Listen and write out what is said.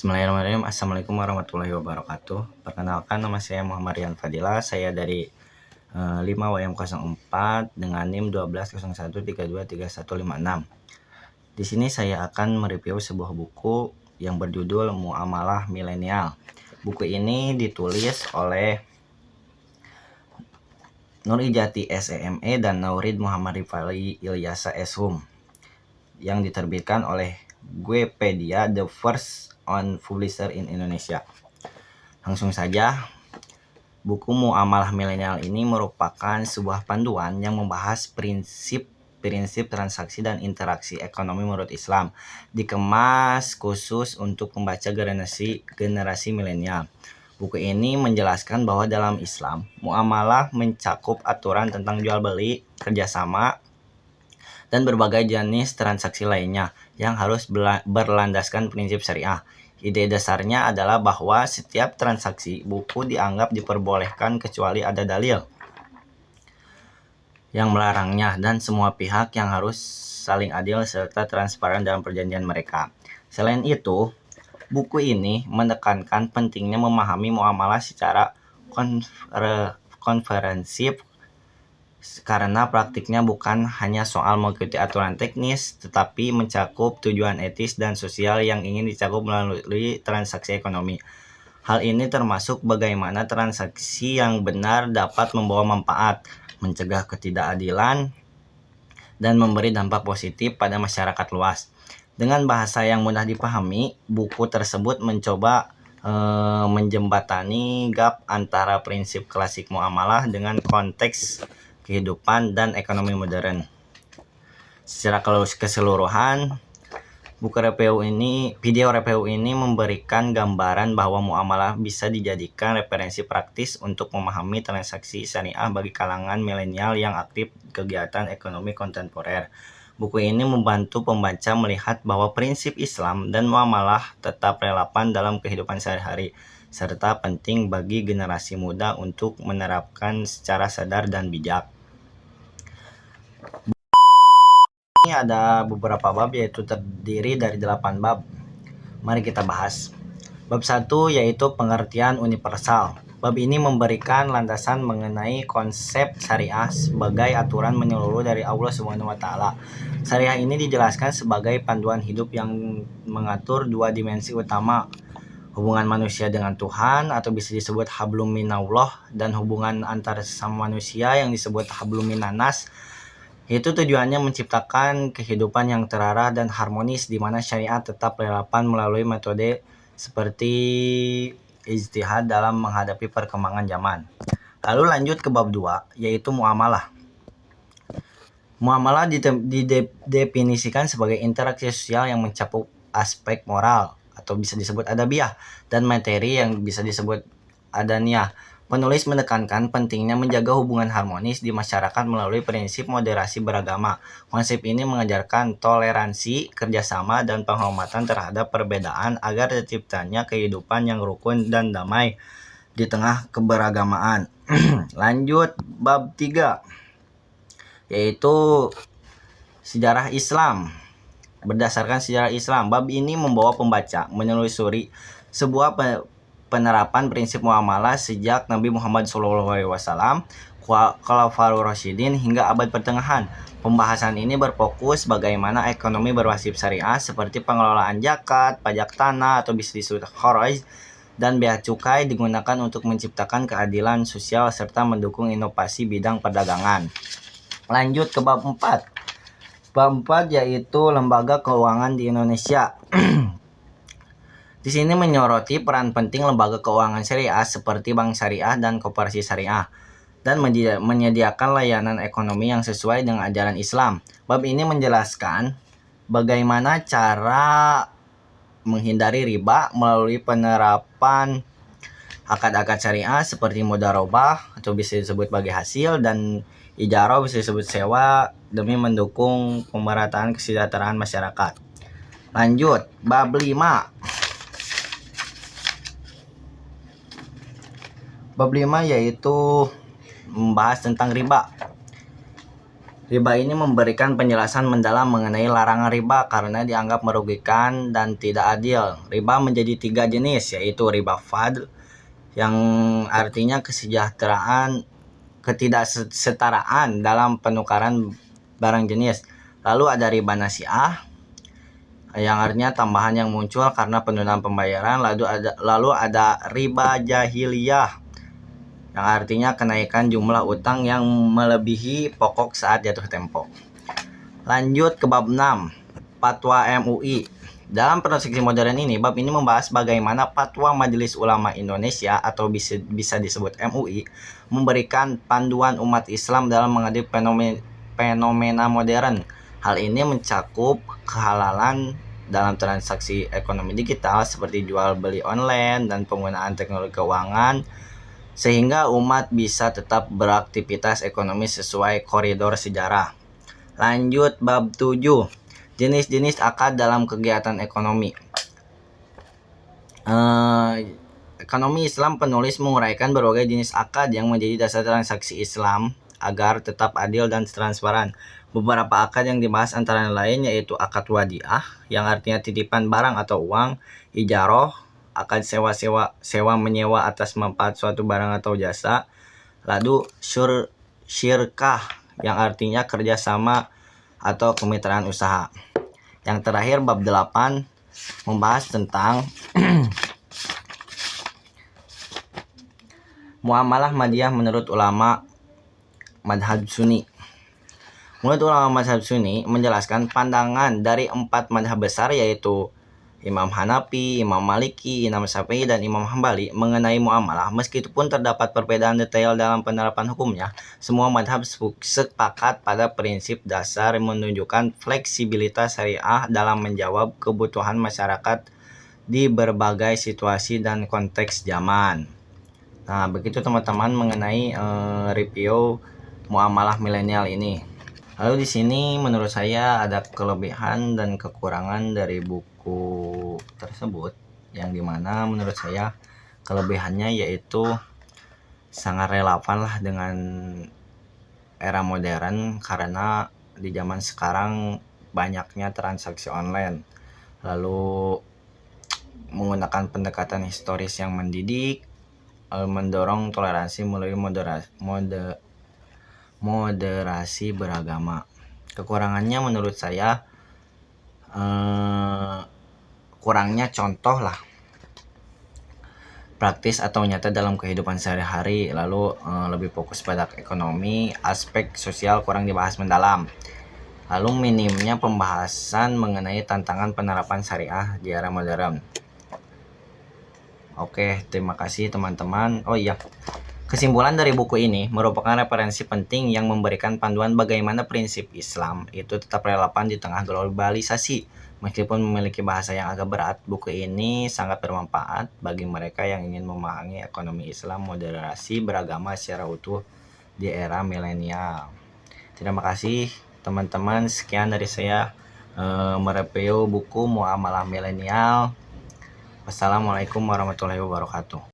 Bismillahirrahmanirrahim. Assalamualaikum warahmatullahi wabarakatuh. Perkenalkan, nama saya Muhammad Rian Fadila. Saya dari 5WM04 dengan NIM 1201323156. Di sini saya akan mereview sebuah buku yang berjudul Muamalah Milenial. Buku ini ditulis oleh Nur Ijati SEME dan Naurid Muhammad Rifai Ilyasa Eshum yang diterbitkan oleh Guepedia, the first on publisher in Indonesia. Langsung saja, buku Muamalah Milenial ini merupakan sebuah panduan yang membahas prinsip transaksi dan interaksi ekonomi menurut Islam, dikemas khusus untuk pembaca generasi milenial. Buku ini menjelaskan bahwa dalam Islam, muamalah mencakup aturan tentang jual beli, kerjasama, dan berbagai jenis transaksi lainnya yang harus berlandaskan prinsip syariah. Ide dasarnya adalah bahwa setiap transaksi buku dianggap diperbolehkan kecuali ada dalil yang melarangnya, dan semua pihak yang harus saling adil serta transparan dalam perjanjian mereka. Selain itu, buku ini menekankan pentingnya memahami muamalah secara komprehensif karena praktiknya bukan hanya soal mengikuti aturan teknis, tetapi mencakup tujuan etis dan sosial yang ingin dicakup melalui transaksi ekonomi. Hal ini termasuk bagaimana transaksi yang benar dapat membawa manfaat, mencegah ketidakadilan, dan memberi dampak positif pada masyarakat luas. Dengan bahasa yang mudah dipahami, buku tersebut mencoba menjembatani gap antara prinsip klasik muamalah dengan konteks kehidupan dan ekonomi modern. Secara keseluruhan, video review ini memberikan gambaran bahwa muamalah bisa dijadikan referensi praktis untuk memahami transaksi syariah bagi kalangan milenial yang aktif kegiatan ekonomi kontemporer. Buku ini membantu pembaca melihat bahwa prinsip Islam dan muamalah tetap relevan dalam kehidupan sehari-hari, serta penting bagi generasi muda untuk menerapkan secara sadar dan bijak. Ini ada beberapa bab, yaitu terdiri dari 8 bab. Mari kita bahas. Bab 1 yaitu pengertian universal. Bab ini memberikan landasan mengenai konsep syariah sebagai aturan menyeluruh dari Allah SWT. Syariah ini dijelaskan sebagai panduan hidup yang mengatur dua dimensi utama, hubungan manusia dengan Tuhan atau bisa disebut hablum minallah, dan hubungan antar sesama manusia yang disebut hablum minannas. Itu tujuannya menciptakan kehidupan yang terarah dan harmonis, di mana syariat tetap relevan melalui metode seperti ijtihad dalam menghadapi perkembangan zaman. Lalu lanjut ke bab 2 yaitu muamalah. Muamalah didefinisikan sebagai interaksi sosial yang mencakup aspek moral atau bisa disebut adabiyah dan materi yang bisa disebut adaniyah. Penulis menekankan pentingnya menjaga hubungan harmonis di masyarakat melalui prinsip moderasi beragama. Konsep ini mengajarkan toleransi, kerjasama, dan penghormatan terhadap perbedaan agar terciptanya kehidupan yang rukun dan damai di tengah keberagamaan. Lanjut bab 3 yaitu sejarah Islam. Berdasarkan sejarah Islam, bab ini membawa pembaca menelusuri sebuah penerapan prinsip muamalah sejak Nabi Muhammad SAW, Khulafaur Rasyidin hingga abad pertengahan. Pembahasan ini berfokus bagaimana ekonomi berbasis syariah seperti pengelolaan zakat, pajak tanah atau bisa disebut kharaj, dan bea cukai digunakan untuk menciptakan keadilan sosial serta mendukung inovasi bidang perdagangan. Lanjut ke bab 4. Bab 4 yaitu lembaga keuangan di Indonesia. Di sini menyoroti peran penting lembaga keuangan syariah seperti bank syariah dan koperasi syariah, dan menyediakan layanan ekonomi yang sesuai dengan ajaran Islam. Bab ini menjelaskan bagaimana cara menghindari riba melalui penerapan akad-akad syariah seperti mudharabah atau bisa disebut bagi hasil, dan ijarah bisa disebut sewa demi mendukung pemerataan kesejahteraan masyarakat. Lanjut bab 5. Bab 5 yaitu membahas tentang riba. Riba ini memberikan penjelasan mendalam mengenai larangan riba karena dianggap merugikan dan tidak adil. Riba menjadi 3 jenis, yaitu riba fadl yang artinya ketidaksetaraan dalam penukaran barang jenis. Lalu ada riba nasi'ah yang artinya tambahan yang muncul karena penundaan pembayaran. Lalu ada riba jahiliyah yang artinya kenaikan jumlah utang yang melebihi pokok saat jatuh tempo. Lanjut ke bab 6, Fatwa MUI. Dalam perseksi modern ini, bab ini membahas bagaimana Fatwa Majelis Ulama Indonesia atau bisa disebut MUI memberikan panduan umat Islam dalam menghadapi fenomena modern. Hal ini mencakup kehalalan dalam transaksi ekonomi digital seperti jual beli online dan penggunaan teknologi keuangan, sehingga umat bisa tetap beraktivitas ekonomi sesuai koridor sejarah. Lanjut bab 7, jenis-jenis akad dalam kegiatan ekonomi. Ekonomi Islam, penulis menguraikan berbagai jenis akad yang menjadi dasar transaksi Islam agar tetap adil dan transparan. Beberapa akad yang dibahas antara lain yaitu akad wadiah yang artinya titipan barang atau uang, ijaroh, akad sewa menyewa atas manfaat suatu barang atau jasa, lalu syirkah yang artinya kerjasama atau kemitraan usaha. Yang terakhir bab 8 membahas tentang muamalah madiyah menurut ulama madhab Sunni. Menurut ulama madhab Sunni menjelaskan pandangan dari 4 madhab besar yaitu Imam Hanafi, Imam Maliki, Imam Syafi'i, dan Imam Hambali mengenai muamalah. Meskipun terdapat perbedaan detail dalam penerapan hukumnya, semua madhab sepakat pada prinsip dasar menunjukkan fleksibilitas syariah dalam menjawab kebutuhan masyarakat di berbagai situasi dan konteks zaman. Nah, begitu teman-teman mengenai review muamalah milenial ini. Lalu di sini menurut saya ada kelebihan dan kekurangan dari buku tersebut, yang dimana menurut saya kelebihannya yaitu sangat relevan lah dengan era modern karena di zaman sekarang banyaknya transaksi online, lalu menggunakan pendekatan historis yang mendidik, mendorong toleransi melalui moderasi beragama. Kekurangannya menurut saya kurangnya contoh lah praktis atau nyata dalam kehidupan sehari-hari, lalu lebih fokus pada ekonomi, aspek sosial kurang dibahas mendalam, lalu minimnya pembahasan mengenai tantangan penerapan syariah di era modern. Oke, terima kasih teman-teman. Oh iya, kesimpulan dari buku ini merupakan referensi penting yang memberikan panduan bagaimana prinsip Islam itu tetap relevan di tengah globalisasi. Meskipun memiliki bahasa yang agak berat, buku ini sangat bermanfaat bagi mereka yang ingin memahami ekonomi Islam moderasi beragama secara utuh di era milenial. Terima kasih teman-teman, sekian dari saya mereview buku Muamalah Milenial. Wassalamualaikum warahmatullahi wabarakatuh.